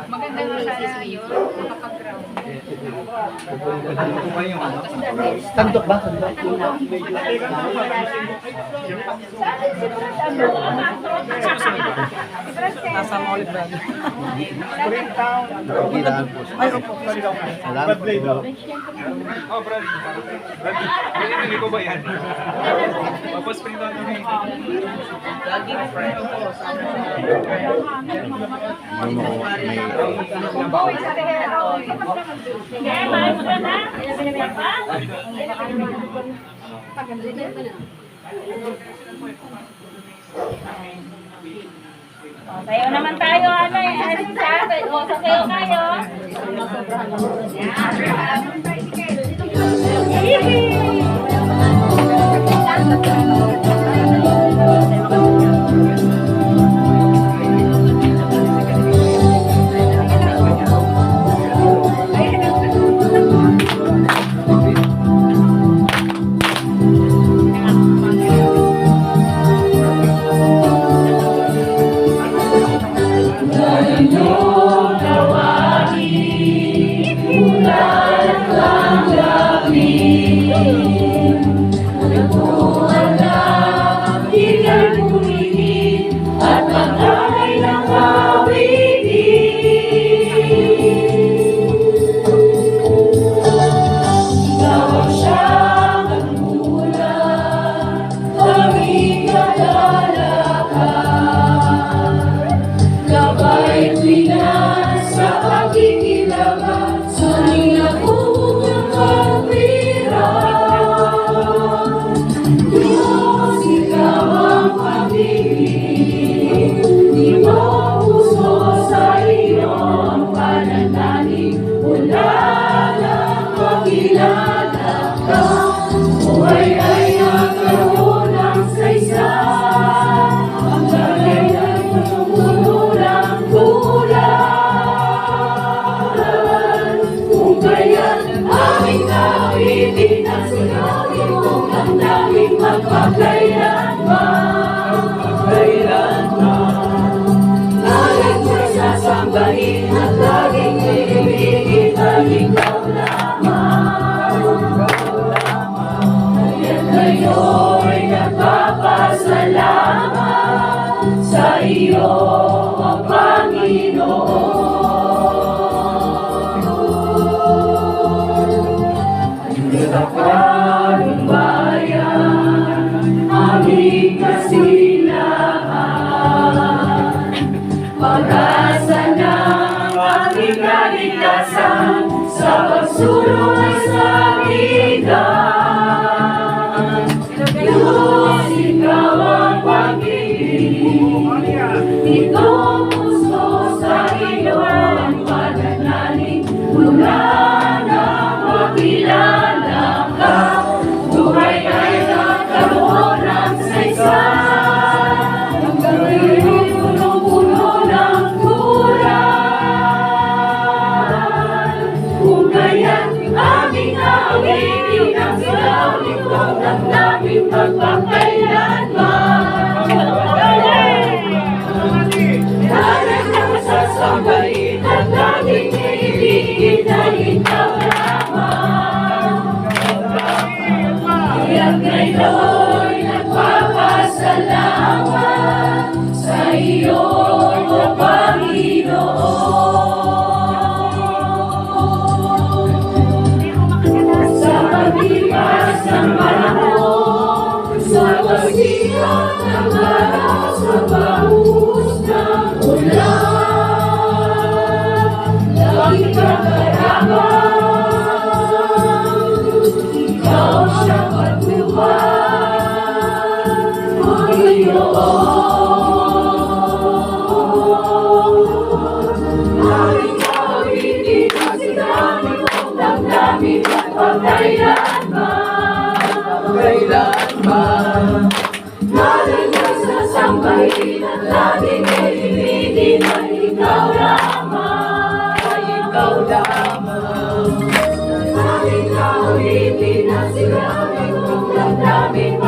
Maganda nga sana yun, makapag-ground. Tandok ba? Tandok. Nasa mall ba? Ay, opo. Salamat po. Oh, Brad. Brad, hindi ko ba yan? Tapos print out kami. Sayo naman tayo, ano eh. O, sayo kayo.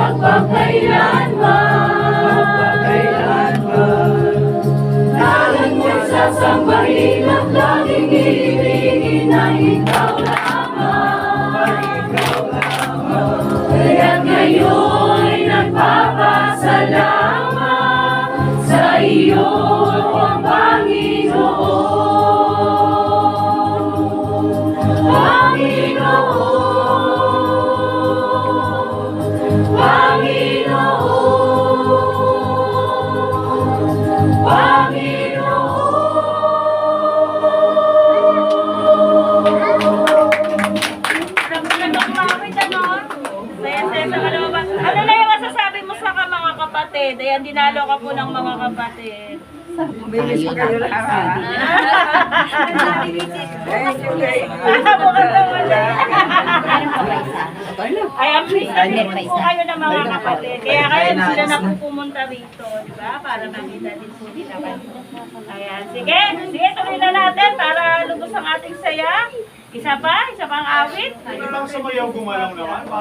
Magpakailanman Sambahin at laging ibigin na ikaw lamang. Kaya't ngayon'y nagpapasalamat sa iyo, ang Panginoon. Panginoon, Panginoon, Ano na yung masasabi mo sa mga kapatid? Ayan, dinalo ka po ng mga kapatid. Bilis ko kayo lahat. Ay, ang please po kayo ng mga kapatid. Kaya sila na po pumunta rito, di ba? Para makita din po nila kayo. Ayan, sige, tuloy na natin para lubos ang ating saya. Isa pa ang awit. Ibang sumayaw gumalang naman.